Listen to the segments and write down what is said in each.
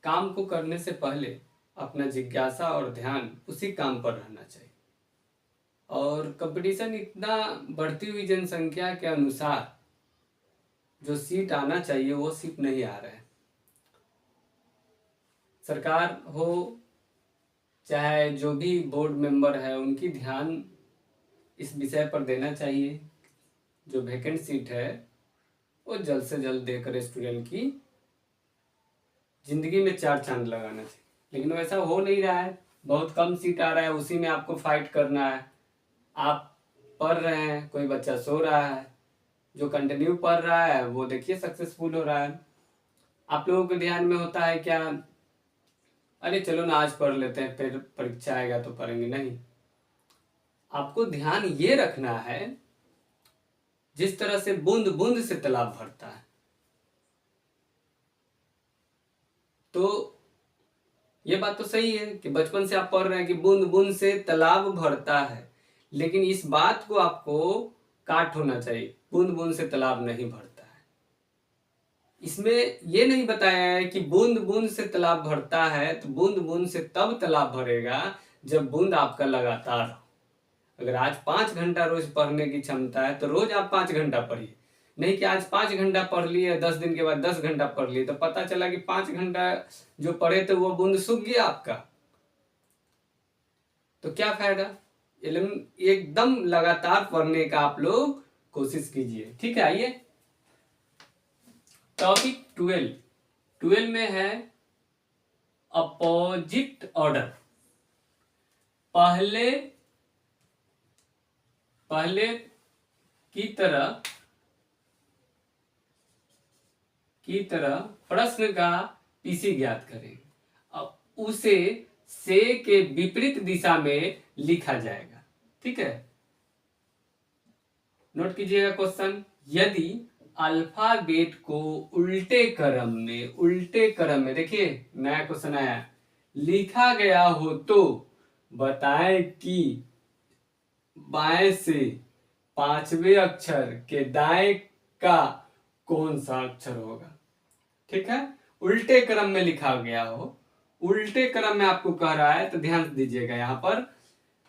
काम को करने से पहले अपना जिज्ञासा और ध्यान उसी काम पर रहना चाहिए। और कंपटीशन इतना बढ़ती हुई जनसंख्या के अनुसार जो सीट आना चाहिए वो सीट नहीं आ रहा है। सरकार हो चाहे जो भी बोर्ड मेंबर है, उनकी ध्यान इस विषय पर देना चाहिए। जो वैकेंट सीट है वो जल्द से जल्द देकर स्टूडेंट की जिंदगी में चार चांद लगाना चाहिए, लेकिन वैसा हो नहीं रहा है। बहुत कम सीट आ रहा है, उसी में आपको फाइट करना है। आप पढ़ रहे हैं, कोई बच्चा सो रहा है, जो कंटिन्यू पढ़ रहा है वो देखिए सक्सेसफुल हो रहा है। आप लोगों के ध्यान में होता है क्या, अरे चलो ना आज पढ़ लेते हैं फिर परीक्षा आएगा तो पढ़ेंगे, नहीं। आपको ध्यान ये रखना है जिस तरह से बूंद बूंद से तालाब भरता है। तो ये बात तो सही है कि बचपन से आप पढ़ रहे हैं कि बूंद बूंद से तालाब भरता है, लेकिन इस बात को आपको काट होना चाहिए, बूंद बूंद से तालाब नहीं भरता है। इसमें ये नहीं बताया है कि बूंद बूंद से तालाब भरता है, तो बूंद बूंद से तब तालाब भरेगा जब बूंद आपका लगातार हो। अगर आज 5 घंटा रोज पढ़ने की क्षमता है तो रोज आप 5 घंटा पढ़िए, नहीं कि आज 5 घंटा पढ़ लिए 10 दिन के बाद 10 घंटा पढ़ लिए, तो पता चला कि 5 घंटा जो पढ़े थे वो बूंद सूख गया आपका, तो क्या फायदा। एकदम लगातार पढ़ने का आप लोग कोशिश कीजिए, ठीक है। आइए टॉपिक 12 में है अपोजिट ऑर्डर। पहले की तरह प्रश्न का पीसी ज्ञात करें। अब उसे से के विपरीत दिशा में लिखा जाएगा, ठीक है। नोट कीजिएगा क्वेश्चन, यदि अल्फाबेट को उल्टे क्रम में देखिए नया क्वेश्चन आया, लिखा गया हो तो बताएं कि बाएं से 5वें अक्षर के दाएं का कौन सा अक्षर होगा, ठीक है। उल्टे क्रम में लिखा गया हो, उल्टे क्रम में आपको कह रहा है तो ध्यान से दीजिएगा। यहां पर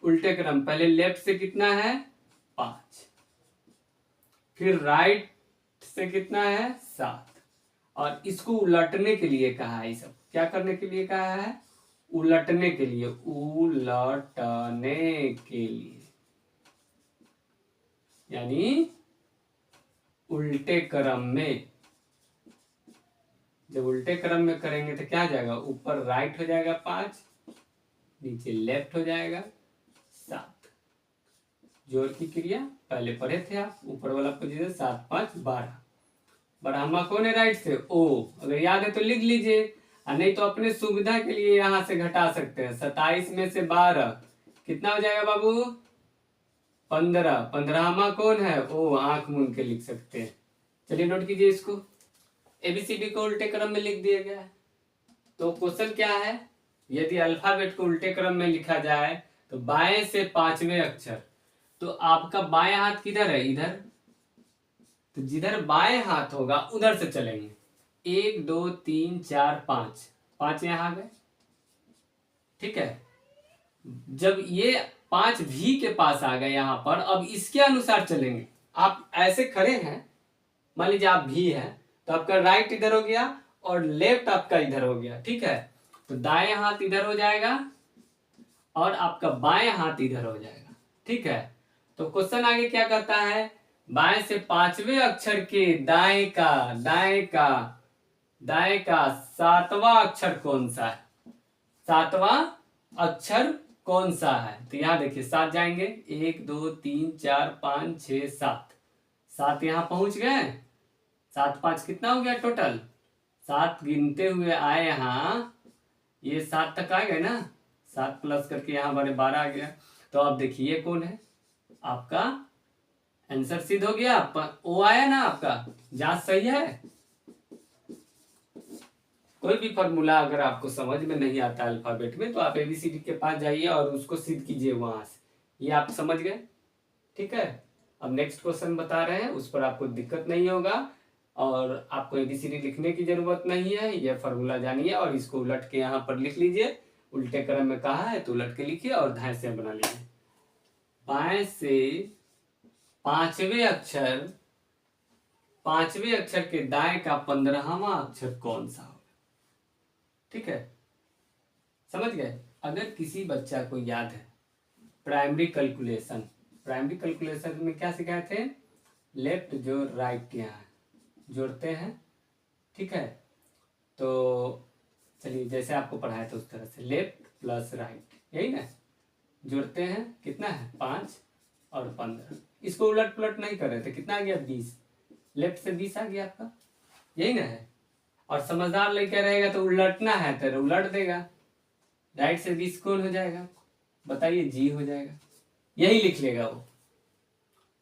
उल्टे क्रम, पहले लेफ्ट से कितना है 5, फिर राइट से कितना है 7, और इसको उलटने के लिए कहा है। सब क्या करने के लिए कहा है, उलटने के लिए, यानी उल्टे क्रम में। जब उल्टे क्रम में करेंगे तो क्या हो जाएगा, ऊपर राइट हो जाएगा 5, नीचे लेफ्ट हो जाएगा 7। जोड़ की क्रिया पहले पढ़े थे आप, ऊपर वाला पोजीशन 7 5 12। बढ़ामा कौन है राइट से, ओ। अगर याद है तो लिख लीजिए, और नहीं तो अपने सुविधा के लिए यहां से घटा सकते हैं। 27 में से 12 कितना हो जाएगा बाबू, 15। 15वां कौन है, ओ। आंख मूंद के लिख सकते हैं। चलिए नोट कीजिए इसको, एबीसीडी को उल्टे क्रम में लिख दिया गया है। तो क्वेश्चन क्या है, यदि अल्फाबेट को उल्टे क्रम में लिखा जाए तो बाएं से 5वें अक्षर, तो आपका बाएं हाथ किधर है, इधर। तो जिधर बाएं हाथ होगा उधर से चलेंगे। 1 2 3 4 5, 5 यहां आ गए, ठीक है। जब ये 5 भी के पास आ गए यहां पर, अब इसके अनुसार चलेंगे। आप ऐसे खड़े हैं, मान लीजिए आप भी हैं, तो आपका राइट इधर हो गया और लेफ्ट आपका इधर हो गया, ठीक है। तो दाएं हाथ इधर हो जाएगा और आपका बाएं हाथ इधर हो जाएगा, ठीक है। तो क्वेश्चन आगे क्या कहता है, बाएं से 5वें अक्षर के दाएं का 7वां अक्षर कौन सा है, 7वां अक्षर कौन सा है। तो यहां देखिए 7 जाएंगे, 1 2 3 4 5 6 7, 7 यहां पहुंच गए। 7 5 कितना हो गया टोटल, 7 गिनते हुए आए यहाँ, ये 7 तक आ गए ना, 7 प्लस करके यहाँ बड़े 12 आ गया। तो अब देखिए कौन है, आपका आंसर सिद्ध हो गया, ओ आया ना आपका। जांच सही है। कोई भी फॉर्मूला अगर आपको समझ में नहीं आता अल्फाबेट में, तो आप एबीसीडी के पास जाइए और उसको सिद्ध कीजिए वहां से। ये आप समझ गए, ठीक है। अब नेक्स्ट क्वेश्चन बता रहे हैं, उस पर आपको दिक्कत नहीं होगा। और आपको ABCD लिखने की जरूरत नहीं है, यह फॉर्मूला जानिए और इसको उलट के यहाँ पर लिख लीजिए। उल्टे क्रम में कहा है तो उलट के लिखिए और दाएं से बना लीजिए। बाएं से पांचवें अक्षर के दाएं का 15वां अक्षर कौन सा होगा? ठीक है, समझ गए? अगर किसी बच्चा को याद है प्राइमरी कैलकुलेशन में क्या सिखाए थे? लेफ्ट जो राइट यहाँ जोड़ते हैं, ठीक है? तो चलिए जैसे आपको पढ़ाया था उस तरह से लेफ्ट प्लस राइट, यही ना जोड़ते हैं। कितना है? 5 और 15। इसको उलट पुलट नहीं कर रहे थे। कितना आ गया? 20। लेफ्ट से 20 आ गया आपका, यही ना है। और समझदार लड़का रहेगा तो उलटना है तो उलट देगा। राइट से 20 कौन हो जाएगा? बताइए, जी हो जाएगा, यही लिख लेगा वो।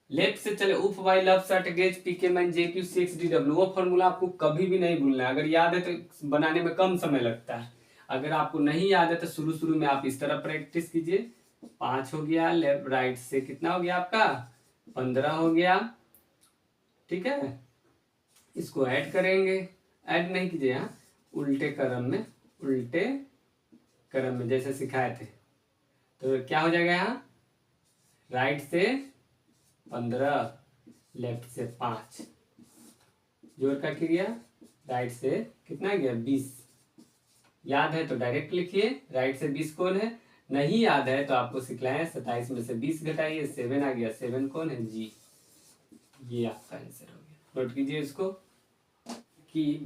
लेफ्ट से चले उफ वाई लव सट गेज पीके मैन JQ 6DW, वो फॉर्मूला आपको कभी भी नहीं भूलना है। अगर याद है तो बनाने में कम समय लगता है, अगर आपको नहीं याद है तो शुरू में आप इस तरह प्रैक्टिस कीजिए। 5 हो गया, लेफ्ट राइट से कितना हो गया आपका? 15 हो गया, ठीक है? इसको ऐड करेंगे, ऐड नहीं कीजिए, हाँ उल्टे क्रम में जैसे सिखाए थे। तो क्या हो जाएगा? यहाँ राइट से 15, लेफ्ट से 5, जोड़ का क्रिया राइट से कितना गया? 20। याद है तो डायरेक्ट लिखिए। राइट से 20 कौन है? नहीं याद है तो आपको सिखलाएं, 27 में से 20 घटाइए, 7 आ गया। 7 कौन है? जी। ये आपका आंसर हो गया। नोट कीजिए इसको कि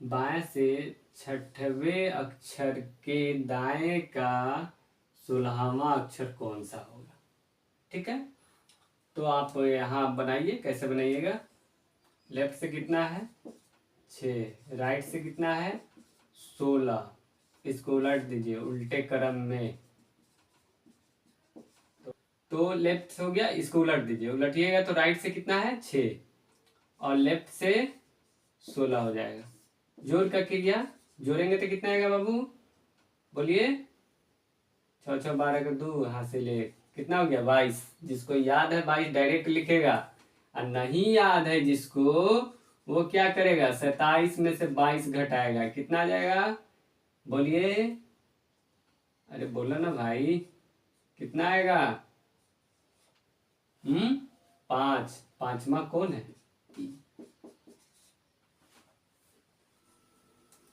बाएं से छठवें अक्षर के दाएं का 16वां अक्षर कौन सा होगा? ठीक है, तो आप यहाँ बनाइए। कैसे बनाइएगा? लेफ्ट से कितना है? 6, राइट से कितना है? 16। इसको उलट दीजिए उल्टे क्रम में। तो लेफ्ट हो गया, इसको उलट दीजिए। उलटिएगा तो राइट से कितना है? 6 और लेफ्ट से 16 हो जाएगा। जोड़ का क्रिया जोड़ेंगे तो कितना आएगा बाबू? बोलिए। 6 6 12 का 2 यहाँ से ले, कितना हो गया? 22। जिसको याद है 22 डायरेक्ट लिखेगा, और नहीं याद है जिसको, वो क्या करेगा? 27 में से 22 घटाएगा। कितना आ जाएगा? बोलिए, अरे बोलो ना भाई, कितना आएगा? 5। 5वां कौन है?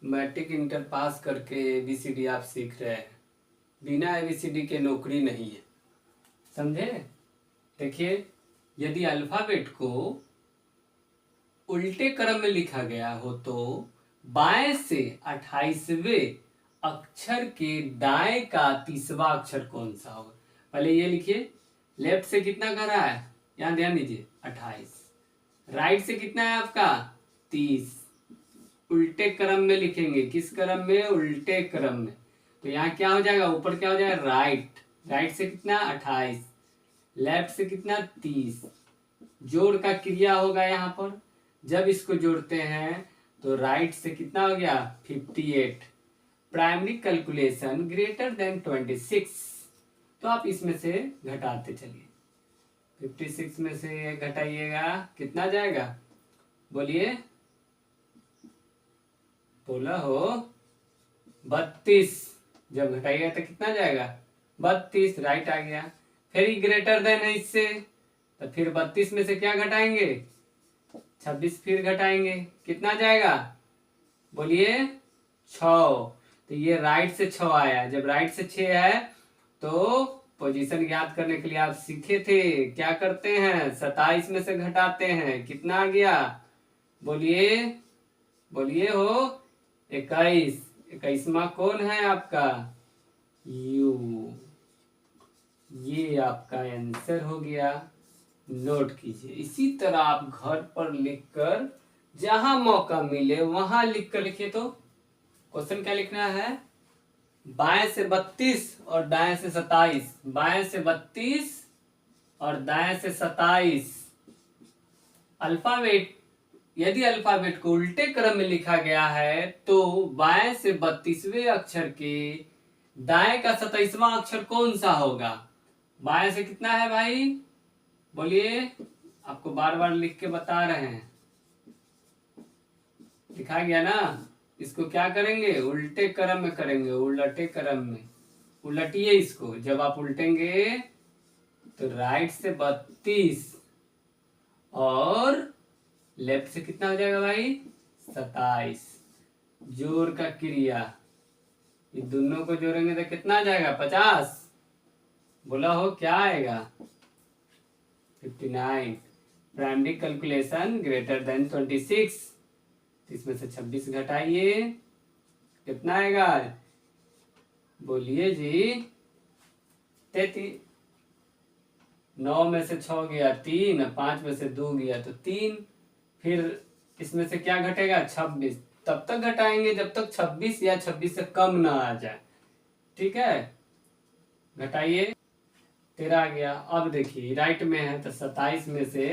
मैट्रिक इंटर पास करके ABCD आप सीख रहे हैं, बिना ABCD के नौकरी नहीं है, समझे? देखिए, यदि अल्फाबेट को उल्टे क्रम में लिखा गया हो तो बाएं से 28वें अक्षर के दाएं का 30वां अक्षर कौन सा होगा? पहले ये लिखिए। लेफ्ट से कितना कर रहा है? यहां ध्यान दीजिए, 28। राइट से कितना है आपका? 30। उल्टे क्रम में लिखेंगे। किस क्रम में? उल्टे क्रम में। तो यहाँ क्या हो जाएगा? ऊपर क्या हो जाएगा? राइट से कितना? 28। लेफ्ट से कितना? 30। जोड़ का क्रिया होगा यहाँ पर। जब इसको जोड़ते हैं तो राइट से कितना हो गया? 58। प्राइमरी कैलकुलेशन ग्रेटर देन 26, तो आप इसमें से घटाते चलिए। 56 में से घटाइएगा, कितना जाएगा? बोलिए, बोला हो। 32। जब घटाइएगा तो कितना जाएगा? 32। राइट आ गया। फिर ही ग्रेटर देन है इससे, तो फिर 32 में से क्या घटाएंगे? 26 फिर घटाएंगे, कितना जाएगा? बोलिए, 6। तो ये राइट से 6 आया। जब राइट से 6 है तो पोजीशन याद करने के लिए आप सीखे थे, क्या करते हैं? 27 में से घटाते हैं। कितना आ गया? बोलिए, बोलिए हो। 21। 21वां कौन है आपका? यू। ये आपका आंसर हो गया। नोट कीजिए। इसी तरह आप घर पर लिखकर जहां मौका मिले वहां लिखकर लिखिए। तो क्वेश्चन क्या लिखना है? बाएं से 32 और दाएं से 27। बाएं से 32 और दाएं से 27। अल्फाबेट, यदि अल्फाबेट को उल्टे क्रम में लिखा गया है तो बाएं से 32वें अक्षर के दाएं का 27वां अक्षर कौन सा होगा? बाएं से कितना है भाई? बोलिए, आपको बार बार लिख के बता रहे हैं, लिखा गया ना। इसको क्या करेंगे, उल्टे क्रम में करेंगे, उलटे क्रम में। उलटिए इसको, जब आप उल्टेंगे तो राइट से 32 और लेफ्ट से कितना हो जाएगा भाई, 27। जोड़ का क्रिया, ये दोनों को जोड़ेंगे तो कितना आ जाएगा, 50। बोला हो क्या आएगा, 59। प्राइमरी कैलकुलेशन ग्रेटर देन 26, इसमें से 26 घटाइए, कितना आएगा, बोलिए जी, 33। 9 में से 6 गया 3, 5 में से 2 गया तो 3, फिर इसमें से क्या घटेगा, 26। तब तक घटाएंगे जब तक 26 या 26 से कम ना आ जाए, ठीक है। घटाइए, 13 आ गया। अब देखिए राइट में है तो 27 में से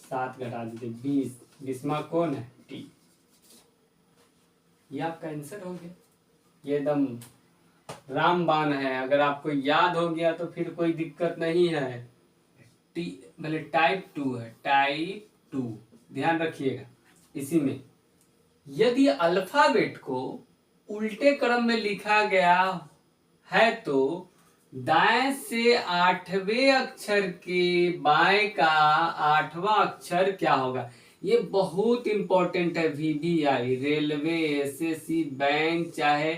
7 घटा दीजिए, 20। 20वां कौन है, टी। ये आपका आंसर हो गया। ये एकदम रामबाण है, अगर आपको याद हो गया तो फिर कोई दिक्कत नहीं है। टी भले टाइप 2 है, टाइप 2, ध्यान रखिएगा। इसी में यदि अल्फाबेट को उल्टे क्रम में लिखा गया है तो दाएं से 8वें अक्षर के बाएं का 8वां अक्षर क्या होगा। ये बहुत इंपॉर्टेंट है, VVI, रेलवे, SSC, बैंक, चाहे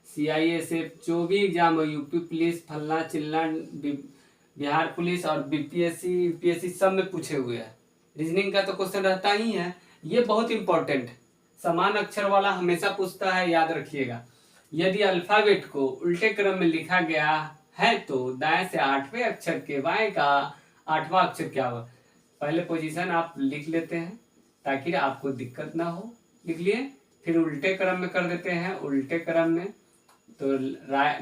CISF, जो भी एग्जाम हो, यूपी पुलिस, फलना चिल्ला, बिहार पुलिस और BPSC, UPSC सब में पूछे हुए हैं। रीजनिंग का तो क्वेश्चन रहता ही है, ये बहुत इंपॉर्टेंट है। समान अक्षर वाला हमेशा पूछता है, याद रखिएगा। यदि अल्फाबेट को उल्टे क्रम में लिखा गया है तो दाएं से 8वें अक्षर के बाएं का 8वां अक्षर क्या होगा। पहले पोजीशन आप लिख लेते हैं ताकि आपको दिक्कत ना हो, लिख लिए। फिर उल्टे क्रम में कर देते हैं, उल्टे क्रम में तो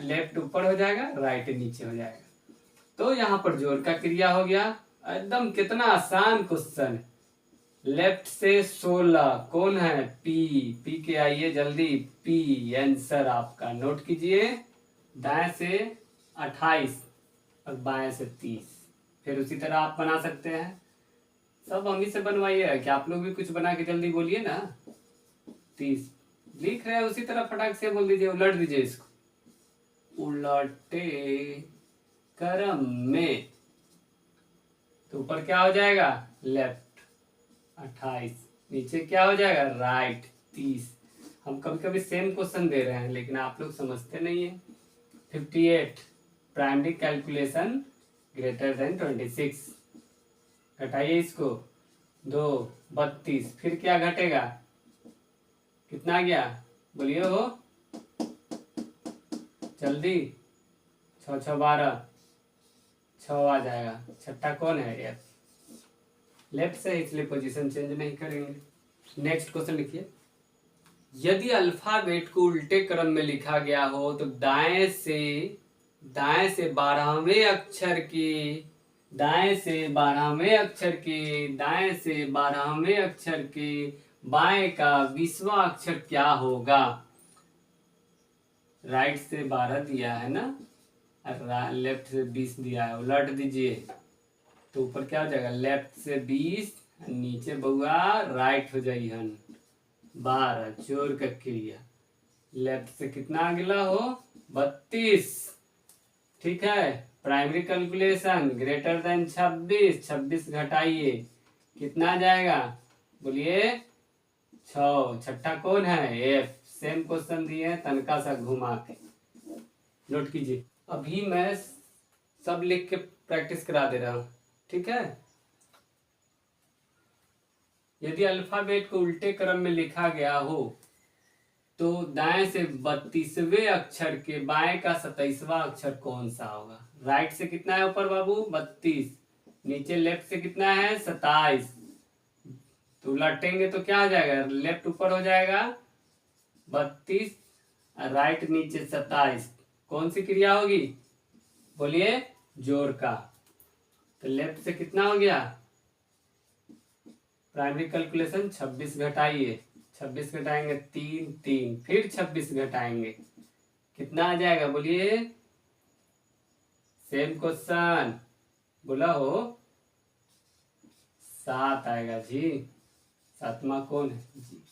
लेफ्ट ऊपर हो जाएगा, राइट नीचे हो जाएगा। तो यहाँ पर जोड़ का क्रिया हो गया। एकदम कितना आसान क्वेश्चन है। लेफ्ट से 16 कौन है, पी के आइए जल्दी, पी आंसर आपका, नोट कीजिए। दाएं से 28 और बाएं से 30। फिर उसी तरह आप बना सकते हैं, सब हम ही से बनवाइए, कि आप लोग भी कुछ बना के जल्दी बोलिए ना। 30 लिख रहे हैं, उसी तरह फटाक से बोल दीजिए, उलट दीजिए इसको, उलटे क्रम में। तो ऊपर क्या हो जाएगा, लेफ्ट 28, नीचे क्या हो जाएगा, राइट 30। हम कभी कभी सेम क्वेश्चन दे रहे हैं लेकिन आप लोग समझते नहीं है। 58 प्राइमरी कैलकुलेशन ग्रेटर देन 26। घटाइए इसको, 2 32, फिर क्या घटेगा, कितना गया, बोलिए हो जल्दी, 6 6 12, 6 आ जाएगा। छठा कौन है, एफ। लेफ्ट से, इसलिए पोजीशन चेंज नहीं करेंगे। नेक्स्ट क्वेश्चन लिखिए। यदि अल्फाबेट को उल्टे क्रम में लिखा गया हो तो दाएं से 12वें अक्षर के दाएं से 12वें अक्षर के दाएं से 12वें अक्षर के बाएं का 20वां अक्षर क्या होगा। राइट से 12 दिया है ना, और लेफ्ट से 20 दिया है, उलट दीजिए तो ऊपर क्या हो जाएगा, लेफ्ट से 20, नीचे बउआ राइट हो जाइए 12। जोड़ का क्रिया, लेफ्ट से कितना अगला हो, 32, ठीक है। प्राइमरी कैलकुलेशन ग्रेटर देन 26, 26 घटाइए, कितना आ जाएगा, बोलिए 6। छठा कौन है, एफ। सेम क्वेश्चन दिए हैं, तनका सा घुमा के नोट कीजिए। अभी मैं सब लिख के प्रैक्टिस करा दे रहा हूं, ठीक है। यदि अल्फाबेट को उल्टे क्रम में लिखा गया हो तो दाएं से 32वें अक्षर के बाएं का 27वां अक्षर कौन सा होगा। राइट से कितना है ऊपर बाबू, 32, नीचे लेफ्ट से कितना है, 27। तो उलटेंगे तो क्या हो जाएगा, लेफ्ट ऊपर हो जाएगा 32, राइट नीचे 27। कौन सी क्रिया होगी, बोलिए जोड़ का। तो लेफ्ट से कितना हो गया, प्राइमरी कैलकुलेशन 26 घटाइए, 26 घटाएंगे 3 3, फिर 26 घटाएंगे, कितना आ जाएगा, बोलिए। सेम क्वेश्चन बोला हो, 7 आएगा जी। सातवां कौन है जी।